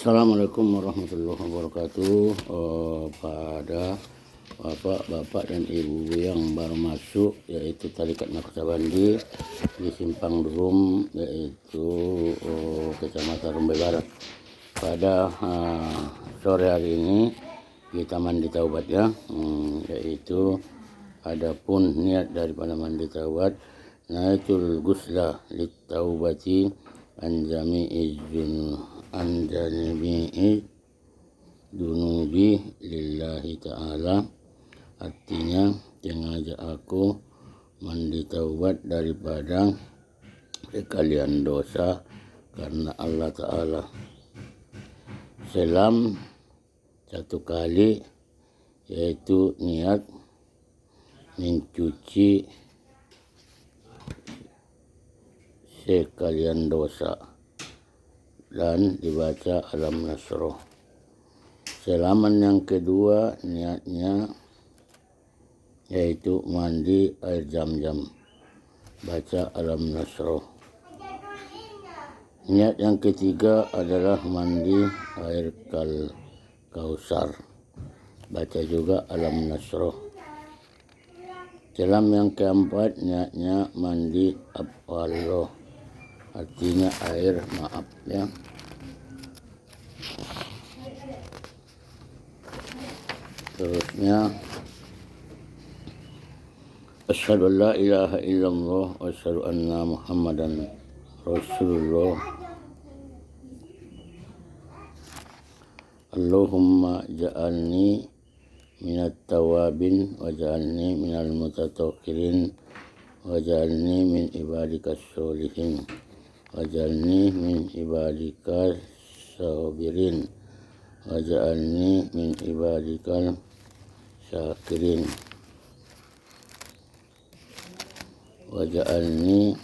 Assalamualaikum warahmatullahi wabarakatuh. Pada bapak dan ibu yang baru masuk, yaitu Tarikat Naksabendi di Simpang Drum, yaitu Kecamatan Rumbai Barat. Pada sore hari ini kita mandi taubat ya, yaitu adapun niat daripada mandi taubat, naitul gusla litaubati anjami'i dunubi lillahi ta'ala. Artinya mengajak aku mandi taubat daripada sekalian dosa karena Allah Ta'ala. Selam satu kali, yaitu niat mencuci sekalian dosa dan dibaca Alam Nasroh. Selaman yang kedua niatnya yaitu mandi air Zam-Zam, baca Alam Nasroh. Niat yang ketiga adalah mandi air Kausar, baca juga Alam Nasroh. Selam yang keempat niatnya mandi Afwallah, artinya air maaf ya. Terusnya asyhadu an la ilaha illallah wa asyhadu anna muhammadan rasulullah. Allahumma ja'alni minat tawabin wa ja'alni minal mutatahhirin wa ja'alni min ibadikas sholihin waj'alni min ibadikal sabirin waj'alni min ibadikal syakirin waj'alni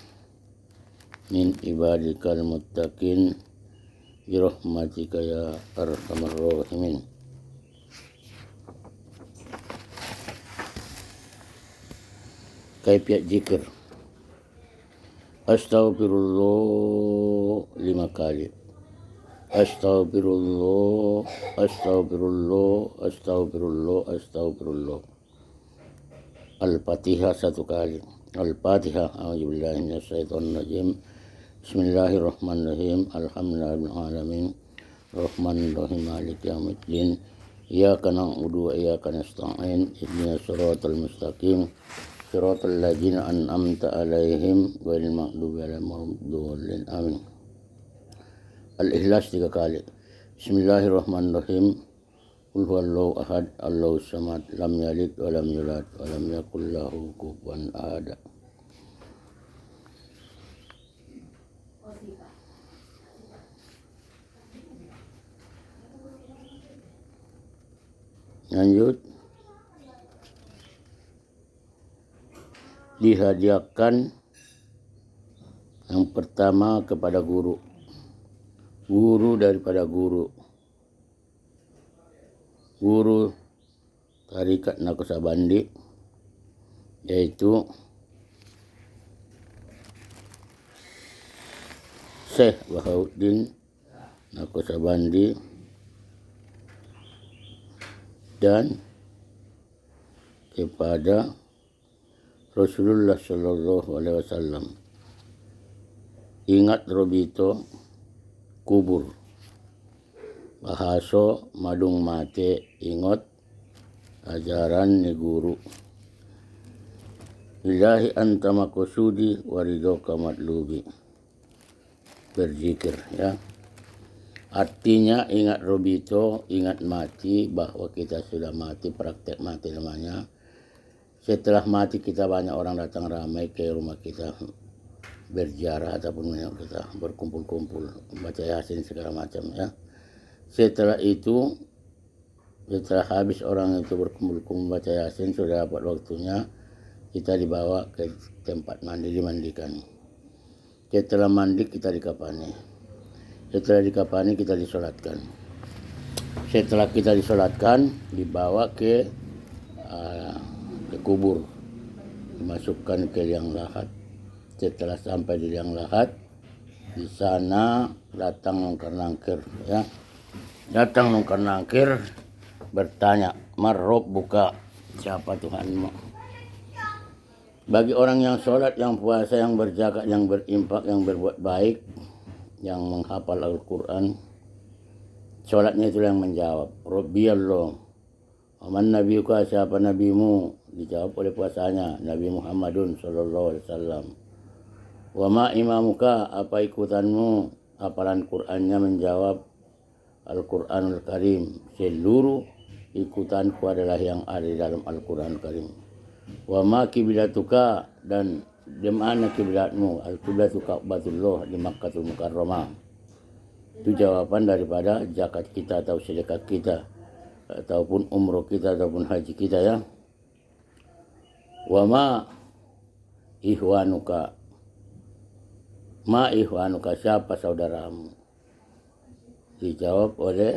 min ibadikal muttaqin birahmatika ya arhamar rahimin. Kaifiat zikir. Astagfirullah 5 kali. Astagfirullah, astagfirullah, astagfirullah, astagfirullah. Al-Fatihah 1 kali. Al-Fatihah. A'udzubillahi minasyaitonirrajim. Bismillahirrahmanirrahim. Alhamdulillahirabbil alamin. Rahmanirrahim. Maliki yaumiddin. Iyyaka na'budu wa iyyaka nasta'in. Ihdinas siratal mustaqim. Siratal ladzina an'amta 'alaihim ghairil maghdubi 'alaihim waladdallin. Amin. Al-Ikhlas 3 kali. Bismillahirrahmanirrahim. Qul huwallahu ahad, Allahus samad, lam yalid wa lam yulad wa lam yakul lahu kufuwan ahad. Lanjut. Dihadiahkan yang pertama kepada guru daripada guru Tarikat Naksabendi, yaitu Syekh Bahauddin Naksabendi, dan kepada Rasulullah Sallallahu Alaihi Wasallam. Ingat robito kubur, bahaso madung mate ingot ajaran ni guru. Ilahi anta makusudi waridoka matlubi. Berzikir ya. Artinya ingat robito, ingat mati, bahwa kita sudah mati, praktek mati namanya. Setelah mati kita banyak orang datang ramai ke rumah kita, berziarah ataupun kita berkumpul-kumpul, baca Yasin segala macam ya. Setelah itu, setelah habis orang itu berkumpul-kumpul baca Yasin, sudah dapat waktunya, kita dibawa ke tempat mandi, dimandikan. Setelah mandi kita dikafani. Setelah dikafani kita disolatkan. Setelah kita disolatkan, dibawa ke kubur, dimasukkan ke liang lahat. Setelah sampai di liang lahat, di sana datang langkar-langkir ya, Datang nungkar nangkir bertanya, Marrob buka, siapa Tuhanmu? Bagi orang yang sholat, yang puasa, yang berzakat, yang berimpak, yang berbuat baik, yang menghafal Al-Quran, sholatnya itu yang menjawab, Rabbi Allah, aman nabiuka, siapa nabimu? Dijawab oleh puasanya, Nabi Muhammadun sallallahu alaihi wasallam. Wa ma imamuka, apa ikutanmu? Hafalan Qur'annya menjawab, Al-Quranul Karim, seluruh ikutanku adalah yang ada di dalam Al-Quranul Karim. Wa ma kiblatuka, dan di mana kiblatmu? Al-kiblatu Ka'batullah di Makkahul Mukarramah. Itu jawaban daripada zakat kita atau sedekah kita, ataupun umroh kita ataupun haji kita ya. Wa ma ihwanuka, ma ihwanuka, siapa saudaramu? Dijawab oleh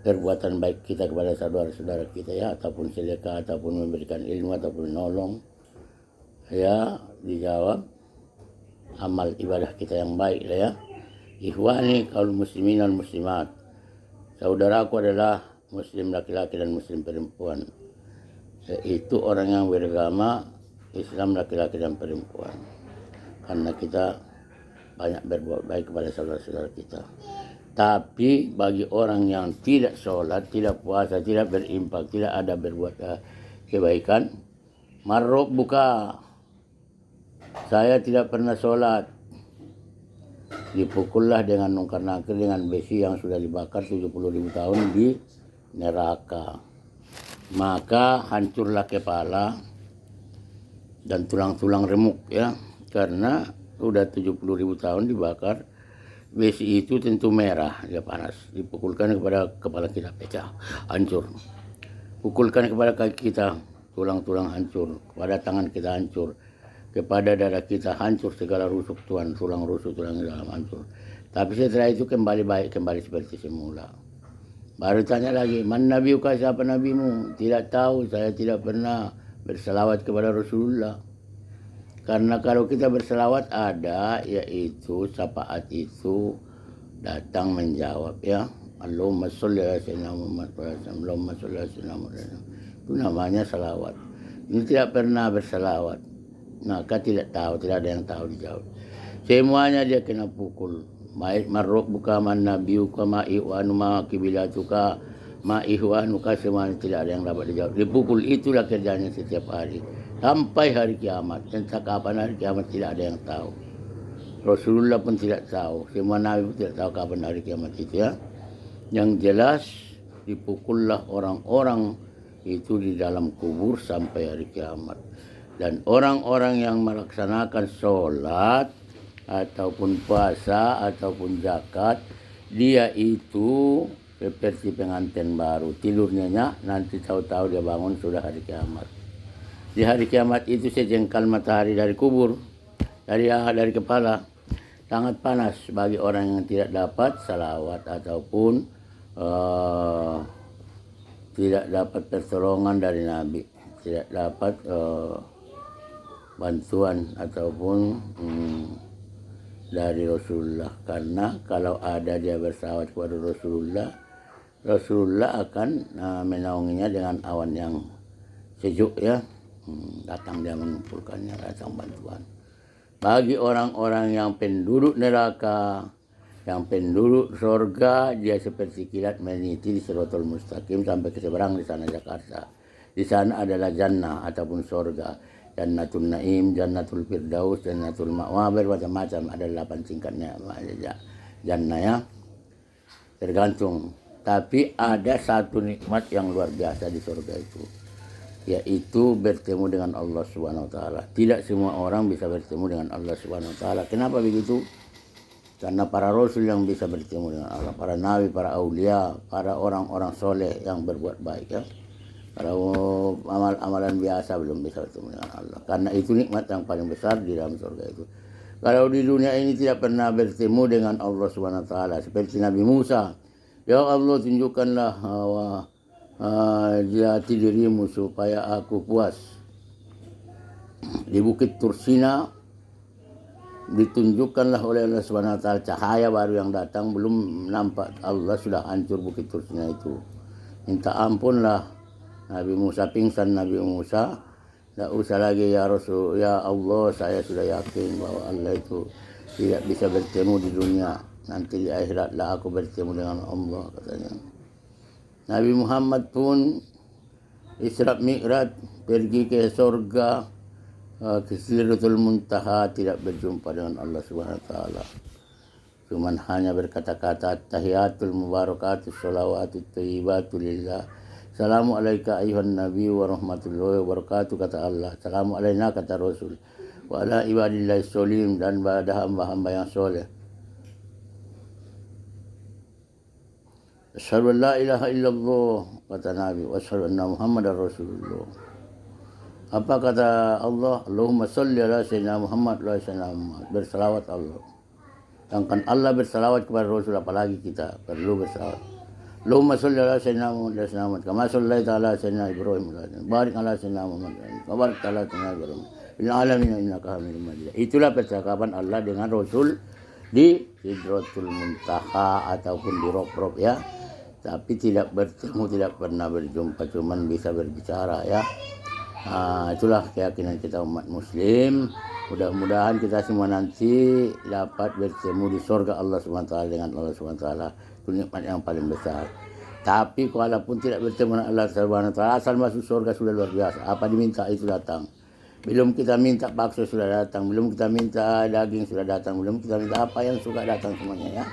perbuatan baik kita kepada saudara-saudara kita ya, ataupun sedekah, ataupun memberikan ilmu, ataupun nolong ya. Dijawab amal ibadah kita yang baik lah ya. Ikhwani kaul muslimin dan muslimat, saudaraku adalah muslim laki-laki dan muslim perempuan, yaitu orang yang beragama Islam laki-laki dan perempuan, karena kita banyak berbuat baik kepada saudara-saudara kita. Tapi bagi orang yang tidak sholat, tidak puasa, tidak berimpak, tidak ada berbuat kebaikan, Marrob buka, saya tidak pernah sholat, dipukullah dengan nungkar nangkir dengan besi yang sudah dibakar 70.000 tahun di neraka. Maka hancurlah kepala dan tulang-tulang remuk ya, karena udah 70.000 tahun dibakar. Besi itu tentu merah, dia panas. Dipukulkan kepada kepala kita pecah, hancur. Pukulkan kepada kaki kita, tulang-tulang hancur. Kepada tangan kita hancur. Kepada dada kita hancur, segala rusuk Tuhan, tulang rusuk, tulang dalam hancur. Tapi setelah itu kembali baik, kembali seperti semula. Baru tanya lagi, man nabiuka, siapa nabimu? Tidak tahu, saya tidak pernah berselawat kepada Rasulullah. Karena kalau kita berselawat ada, yaitu syafaat itu datang menjawab ya. Allahumma sholli ala sayyidina Muhammad wa sallam, Allahumma sholli ala sayyidina Muhammad. Itu namanya salawat. Ini tidak pernah berselawat, maka tidak tahu, tidak ada yang tahu dijawab. Semuanya dia kena pukul. Marrob buka, man nabiuka, ma ihwanu, ma kibilatuka, ma ihwanuka, semuanya tidak ada yang dapat dijawab. Dipukul, itulah kerjanya setiap hari sampai hari kiamat. Entah kapan hari kiamat tidak ada yang tahu. Rasulullah pun tidak tahu, semua nabi pun tidak tahu kapan hari kiamat itu ya. Yang jelas dipukullah orang-orang itu di dalam kubur sampai hari kiamat. Dan orang-orang yang melaksanakan sholat ataupun puasa ataupun zakat, dia itu seperti pengantin baru, tidurnya nanti tahu-tahu dia bangun sudah hari kiamat. Di hari kiamat itu sejengkal matahari dari kubur, dari kepala, sangat panas bagi orang yang tidak dapat salawat ataupun tidak dapat pertolongan dari Nabi, tidak dapat bantuan ataupun dari Rasulullah. Karena kalau ada dia bersalawat kepada Rasulullah akan menaunginya dengan awan yang sejuk ya. Datang dia mengumpulkannya, datang bantuan. Bagi orang-orang yang penduduk neraka, yang penduduk surga, dia seperti kilat meniti di Siratul Mustaqim sampai ke seberang di sana Jakarta. Di sana adalah jannah ataupun surga, Jannatul Naim, Jannatul Firdaus, Jannatul Ma'wa, bermacam-macam, ada 8 tingkatnya jannah ya. Tergantung. Tapi ada satu nikmat yang luar biasa di surga itu, yaitu bertemu dengan Allah Subhanahu wa taala. Tidak semua orang bisa bertemu dengan Allah Subhanahu wa taala. Kenapa begitu? Karena para rasul yang bisa bertemu dengan Allah, para nabi, para aulia, para orang-orang soleh yang berbuat baik ya. Kalau amalan biasa belum bisa bertemu dengan Allah. Karena itu nikmat yang paling besar di dalam surga itu. Kalau di dunia ini tidak pernah bertemu dengan Allah Subhanahu wa taala, seperti Nabi Musa, ya Allah tunjukkanlah jati dirimu supaya aku puas. Di Bukit Tursina ditunjukkanlah oleh Allah Subhanahu wa taala cahaya baru yang datang, belum nampak Allah sudah hancur Bukit Tursina itu. Minta ampunlah Nabi Musa, pingsan Nabi Musa. Tak usah lagi ya Rasul, ya Allah, saya sudah yakin bahwa Allah itu tidak bisa bertemu di dunia. Nanti di akhiratlah aku bertemu dengan Allah, katanya. Nabi Muhammad pun Isra Mi'raj, pergi ke surga, ke Sidratul Muntaha, tidak berjumpa dengan Allah Subhanahu wa taala. Cuman hanya berkata-kata tahiyatul mubarakatus sholawatut thayyibatu lillah. Assalamu alayka ayuhan nabi wa rahmatullahi wa barakatuh, kata Allah. Assalamu alayna, kata Rasul. Wa ala ibadillahi sholim, dan pada hamba-hamba yang soleh. Asyhadu an la ilaha illallah, kata Nabi. Wa asyhadu anna Muhammadar Rasulullah. Apa kata Allah? Allahumma salli ala sayyidina Muhammad wa sayyidina Muhammad. Bersalawat Allah. Sedangkan Allah bersalawat kepada Rasul, apalagi kita perlu bersalawat. Allahumma sholli ala sayyidina Muhammad wa sayyidina Muhammad kama shallaita ala sayyidina Ibrahim barik ala sayyidina Muhammad wa barik ala sayyidina Ibrahim fil alamin innaka Hamidum Majid. Itulah percakapan Allah dengan Rasul di Sidratul Muntaha ataupun di Rob-Rob, ya. Tapi tidak bertemu, tidak pernah berjumpa, cuman bisa berbicara, ya. Itulah keyakinan kita umat muslim. Mudah-mudahan kita semua nanti dapat bertemu di surga Allah SWT dengan Allah SWT. Itu nikmat yang paling besar. Tapi walaupun tidak bertemu dengan Allah SWT, asal masuk surga sudah luar biasa. Apa diminta itu datang. Belum kita minta bakso sudah datang, belum kita minta daging sudah datang, belum kita minta apa yang suka datang semuanya, ya.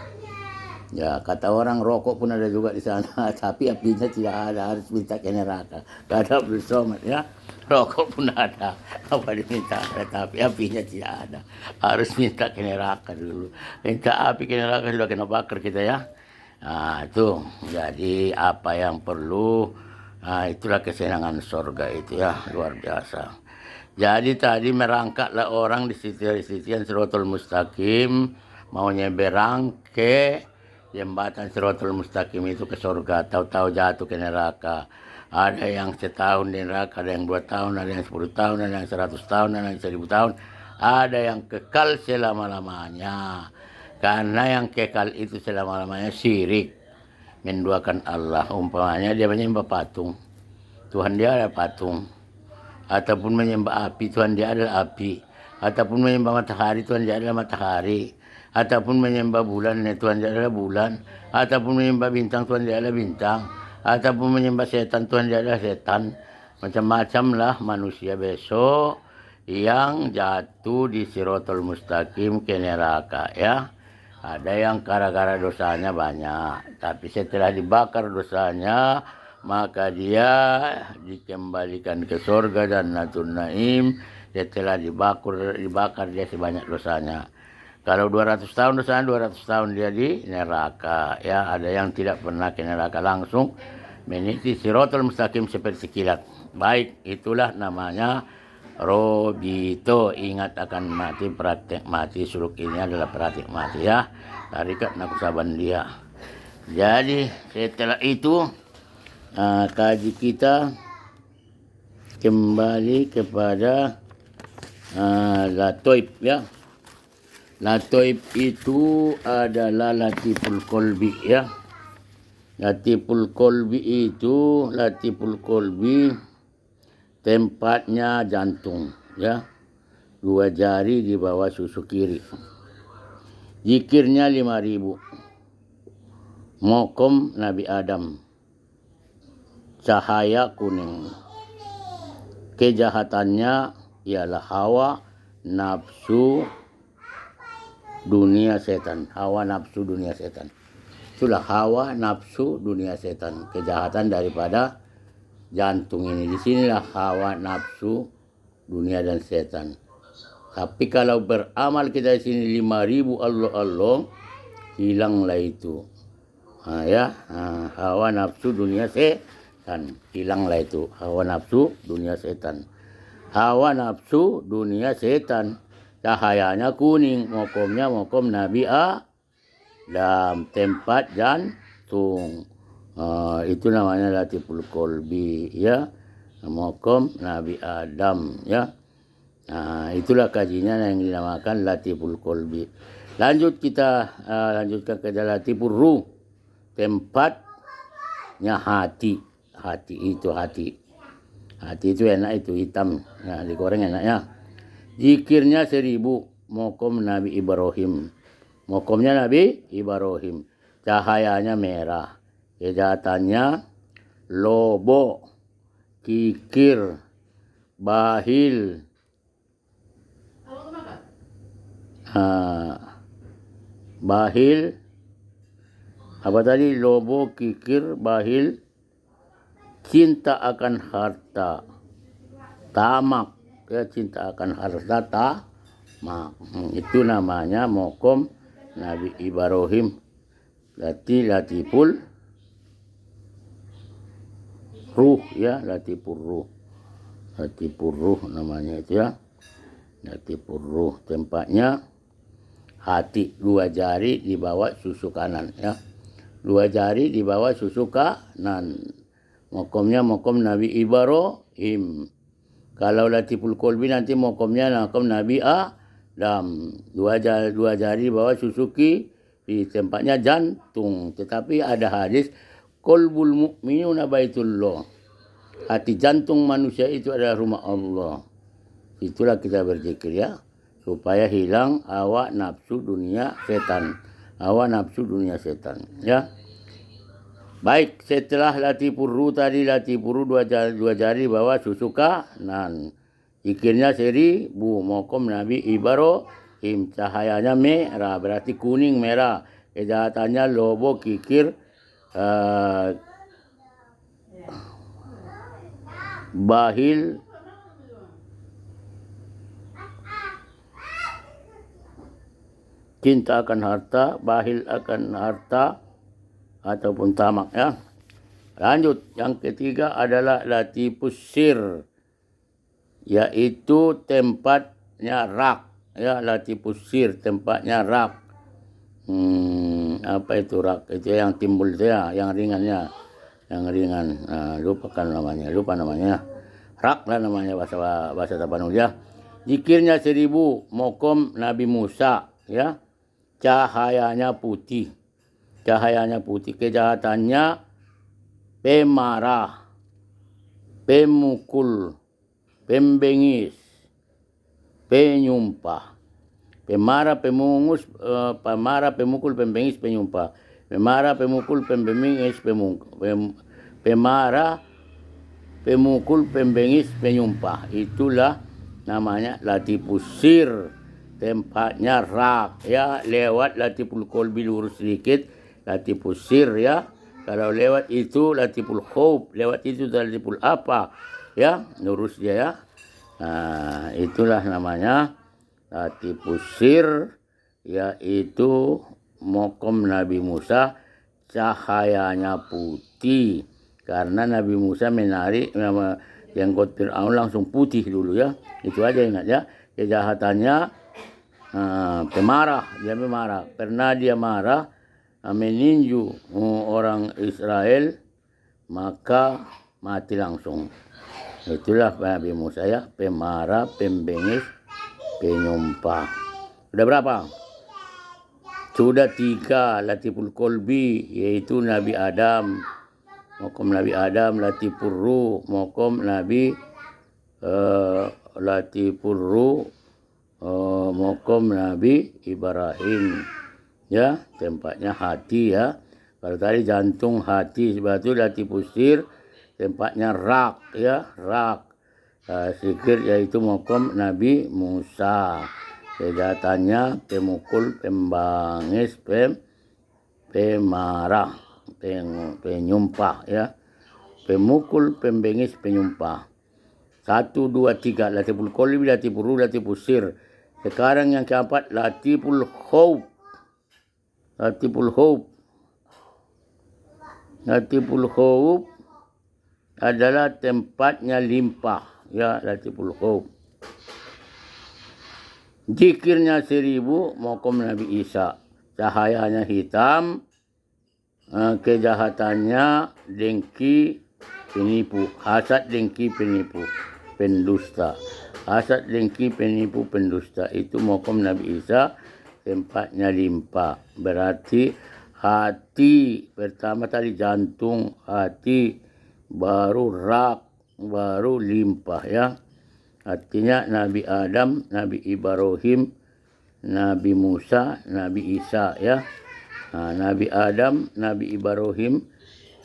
Ya, kata orang rokok pun ada juga di sana, tapi apinya tidak ada, harus minta ke neraka. Gak ada bersama, ya. Rokok pun ada, apa diminta ada, tapi apinya tidak ada. Harus minta ke neraka dulu. Minta api ke neraka sudah kena bakar kita, ya. Nah, itu. Jadi apa yang perlu, itulah kesenangan surga itu, ya, luar biasa. Jadi tadi merangkaklah orang di sisi-sisian Siratul Mustaqim, maunya berang ke jembatan Siratul Mustaqim itu ke surga, tahu-tahu jatuh ke neraka. Ada yang setahun di neraka, ada yang 2 tahun, ada yang 10 tahun, ada yang 100 tahun, ada yang 1000 tahun, ada yang kekal selama-lamanya. Karena yang kekal itu selama-lamanya syirik, menduakan Allah. Umpamanya dia menyembah patung, Tuhan dia ada patung. Ataupun menyembah api, Tuhan dia adalah api. Ataupun menyembah matahari, Tuhan dia adalah matahari. Ataupun menyembah bulan, Tuhan dia adalah bulan. Ataupun menyembah bintang, Tuhan dia adalah bintang. Ataupun menyembah setan, Tuhan dia adalah setan. Macam-macam lah manusia besok yang jatuh di Siratul Mustaqim ke neraka, ya. Ada yang gara-gara dosanya banyak, tapi setelah dibakar dosanya, maka dia dikembalikan ke surga dan Jannatul Naim. Setelah dibakar dia sebanyak dosanya. Kalau 200 tahun dosanya, 200 tahun dia di neraka, ya. Ada yang tidak pernah ke neraka langsung, meniti Siratul Mustaqim seperti kilat. Baik, itulah namanya Robito. Ingat akan mati, praktek mati. Suluk ini adalah praktek mati, ya. Tarikat Naqsabandiyah. Jadi setelah itu kaji kita kembali kepada Latoib, ya. Latoib itu adalah Latiful Kolbi, ya. Latiful Kolbi itu, Latiful Kolbi tempatnya jantung, ya. 2 jari di bawah susu kiri. Zikirnya 5000. Mokom Nabi Adam. Cahaya kuning. Kejahatannya ialah hawa, nafsu, dunia setan. Hawa, nafsu, dunia setan. Itulah hawa, nafsu, dunia setan. Kejahatan daripada jantung ini. Di sinilah hawa, nafsu, dunia dan setan. Tapi kalau beramal kita di sini 5000 Allah, hilanglah itu. Hawa, nafsu, dunia setan. Hilanglah itu. Hawa, nafsu, dunia setan. Hawa, nafsu, dunia setan. Cahayanya kuning, mokomnya mokom Nabi Adam, tempat jantung. Itu namanya Latiful Kolbi, ya. Mokom Nabi Adam, ya. Nah, itulah kajinya yang dinamakan Latiful Qalbi. Lanjutkan ke Latiful Ruh, tempatnya hati. Hati itu enak, itu hitam, nah, digoreng enaknya. Zikirnya 1000, mokom Nabi Ibrahim. Mokomnya Nabi Ibrahim, cahayanya merah, kejahatannya lobo, kikir, bahil, bahil, apa tadi? Lobo, kikir, bahil, cinta akan harta, tamak, ya, cinta akan harta, tamak. Itu namanya mokom Nabi Ibrahim. Latiful Ruh, ya, Latiful Ruh. Latiful Ruh namanya itu, ya. Latiful Ruh, tempatnya hati, 2 jari di bawah susu kanan, ya. 2 jari di bawah susu kanan. Mokomnya mokom Nabi Ibrahim. Kalau Latiful Qalbi nanti mokomnya mokom Nabi Adam. 2 jari di bawah susu di tempatnya jantung. Tetapi ada hadis, qalbul mu'minuna baitullah. Hati jantung manusia itu adalah rumah Allah. Itulah kita berzikir, ya, supaya hilang hawa nafsu dunia setan. Hawa nafsu dunia setan, ya. Baik, setelah Latiful Ruh tadi, Latiful Ruh 2 jari bawah susu kanan. Zikirnya 1000, mokom Nabi Ibrahim, cahayanya merah, berarti kuning merah. Kejahatannya lobo, kikir, bahil, cinta akan harta, bahil akan harta, ataupun tamak, ya. Lanjut, yang ketiga adalah Latifus Sir, yaitu tempatnya rak, ya. Latifus Sir, tempatnya rak. Apa itu rak? Itu yang timbul itu, ya, yang ringannya, yang ringan. Lupa namanya. Rak lah namanya bahasa Tapanuli, ya. Zikirnya 1000, mokom Nabi Musa, ya. Cahayanya putih, kejahatannya pemarah, pemukul, pembengis, penyumpah. Pemarah, pemukul, pembengis, penyumpah. Pemarah, pemukul, pembengis, pemarah, pemukul, pembengis, penyumpah. Itulah namanya Latifus Sir, tempatnya rak, ya. Lewat Latiful Qalbi lurus sedikit, Latifus Sir, ya. Kalau lewat itu Latiful Khauf, lewat itu Latiful apa, ya, lurus dia, ya. Nah, itulah namanya Latifus Sir, yaitu mokom Nabi Musa, cahayanya putih. Karena Nabi Musa menarik jenggot Fir'aun langsung putih dulu, ya. Itu aja ingat, ya. Kejahatannya pemarah, dia marah. Pernah dia marah meninju orang Israel, maka mati langsung. Itulah Nabi Musa, ya, pemarah, pembengis, penyumpah. Sudah berapa? Sudah 3 Latiful Qalbi, yaitu Nabi Adam, mokom Nabi Adam. Latiful Ruh, mokom Nabi Latiful Ruh, mokom Nabi Ibrahim, ya. Tempatnya hati, ya. Kalau tadi jantung, hati, sebab itu Latifus Sir, tempatnya rak, ya, rak. Zikir yaitu mokom Nabi Musa, kejahatannya pemukul, pembangis, pemarah, penyumpah, ya. Pemukul, pembengis, penyumpah. 1, 2, 3 Latiful Qalbi, Latiful Ruh, Latifus Sir. Sekarang yang keempat Latiful Khauf. Latiful Khauf. Latiful Khauf adalah tempatnya limpah, ya, Latiful Khauf. Zikirnya 1000, mokom Nabi Isa, cahayanya hitam, kejahatannya dengki, penipu, hasad, dengki, penipu. pendusta. Hasad, dengki, penipu, pendusta. Itu mokom Nabi Isa tempatnya limpah. Berarti hati pertama tadi jantung, hati, baru rak, baru limpah ya. Artinya Nabi Adam, Nabi Ibrahim, Nabi Musa, Nabi Isa ya. Nabi Adam, Nabi Ibrahim,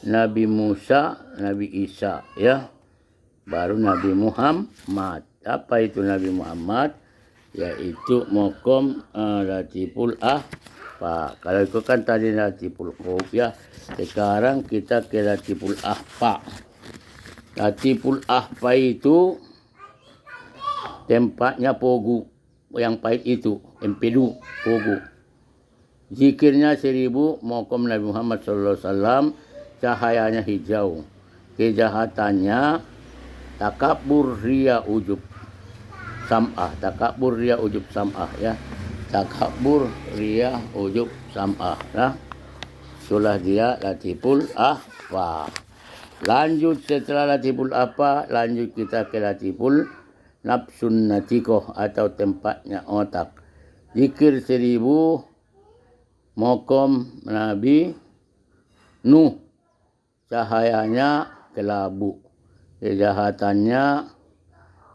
Nabi Musa, Nabi Isa ya. Baru Nabi Muhammad. Apa itu Nabi Muhammad? Yaitu mokom latiful ahfa. Kalau itu kan tadi latiful khuf ya. Sekarang kita ke latiful ahfa. Latiful ahfa itu tempatnya pogu. Yang pahit itu empedu pogu. Zikirnya 1000 mokom Nabi Muhammad SAW. Cahayanya hijau. Kejahatannya takabur, ria, ujub, sam'ah. Takabur, ria, ujub, sam'ah ya. Takabur, ria, ujub, sam'ah ya. Itulah dia latiful ahfa. Lanjut setelah latiful ahfa, lanjut kita ke latiful nafsun natikoh atau tempatnya otak. Zikir 1000 mokom Nabi Nuh. Cahayanya kelabu. Kejahatannya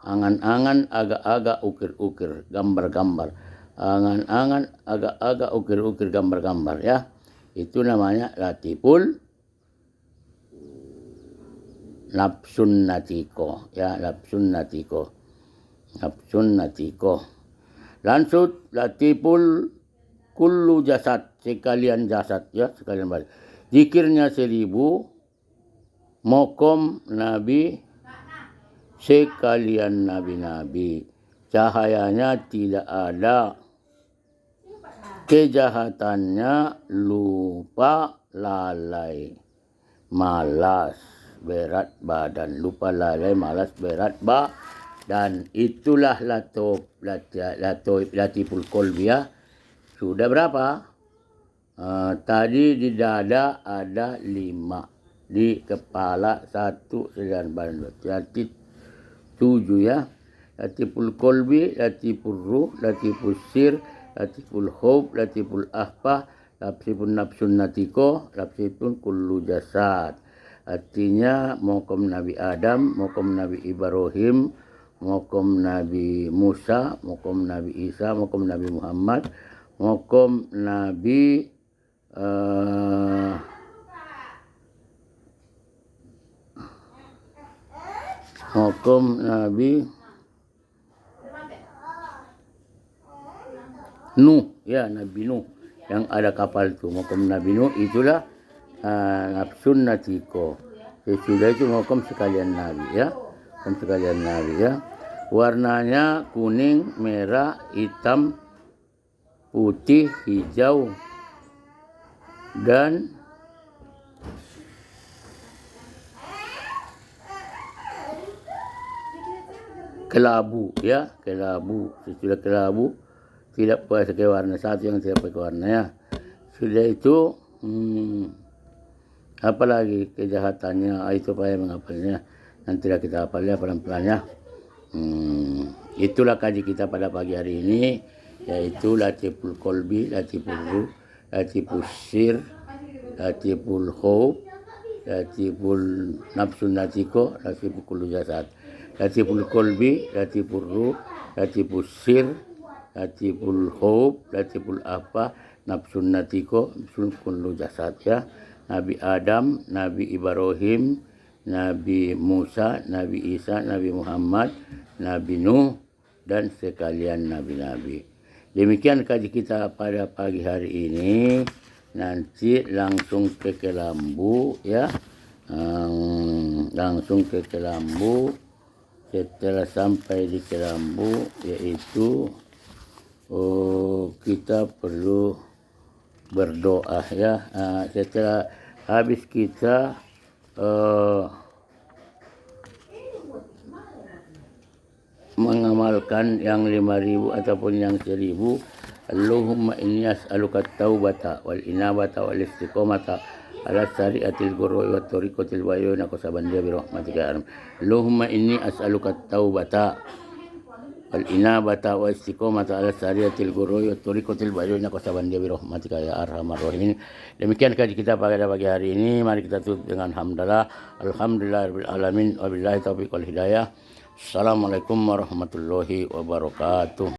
angan-angan, agak-agak, ukir-ukir, gambar-gambar. Angan-angan, agak-agak, ukir-ukir, gambar-gambar ya. Itu namanya latiful nafsun natiko ya, nafsun natiko. Nafsun natiko. Lanjut latiful kullu jasad, sekalian jasad ya, sekalian balik. Zikirnya 1000 mokom Nabi, sekalian nabi-nabi. Cahayanya tidak ada. Kejahatannya lupa, lalai, malas, berat badan. Lupa, lalai, malas, berat badan. Itulah latiful qalbi ya. Sudah berapa? Tadi di dada ada 5. Di kepala 1, dan badan 2. Berarti 7 ya. Latiful qalbi, latiful ruh, latiful sir, latiful hub, latiful ahfa, latiful nafsun natiko, latiful kullu jasad. Artinya mokom Nabi Adam, mokom Nabi Ibrahim, mokom Nabi Musa, mokom Nabi Isa, mokom Nabi Muhammad, mokom Nabi mokom Nabi Nuh ya, Nabi Nuh yang ada kapal itu. Mokom Nabi Nuh itulah nafsun natiko. Sesudah itu mokom sekalian Nabi ya. Mokom sekalian Nabi ya. Warnanya kuning, merah, hitam, putih, hijau, dan kelabu ya, kelabu. Sesudah kelabu tidak pakai warna satu, yang tidak pakai warna ya. Sudah itu apa lagi kejahatannya, itu payah menghafalnya. Nanti kita hafalnya pelan-pelan ya. Itulah kaji kita pada pagi hari ini, yaitu latiful qalbi, latiful ruh, latiful sir, latiful khuf, latiful nafsun natiko, latiful kullu jasad. Latiful qalbi, latiful ruh, latiful sir, latiful khuf, latiful ahfa, nafsun natiko, nafsun kullu jasad ya. Nabi Adam, Nabi Ibrahim, Nabi Musa, Nabi Isa, Nabi Muhammad, Nabi Nuh, dan sekalian nabi-nabi. Demikian kaji kita pada pagi hari ini. Nanti langsung ke kelambu ya. Langsung ke kelambu. Setelah sampai di kelambu, yaitu kita perlu berdoa ya. Setelah habis kita mengamalkan yang 5.000 ataupun yang 1.000, Allahumma inni as'aluka taubata wal inabata wal istiqomata ala syariatil gurui wa tariqatil wayun aku sabandia bi rahmatika ya arham. Allahumma inni as'aluka taubata wal inabata wa istiqomata ala syariatil gurui wa tariqatil wayun aku sabandia bi rahmatika ya arhamar rahimin. Demikian kaji kita pada pagi hari ini. Mari kita tutup dengan hamdalah. Alhamdulillahirabbil alamin wabillahi taufiq wal hidayah. Assalamualaikum warahmatullahi wabarakatuh.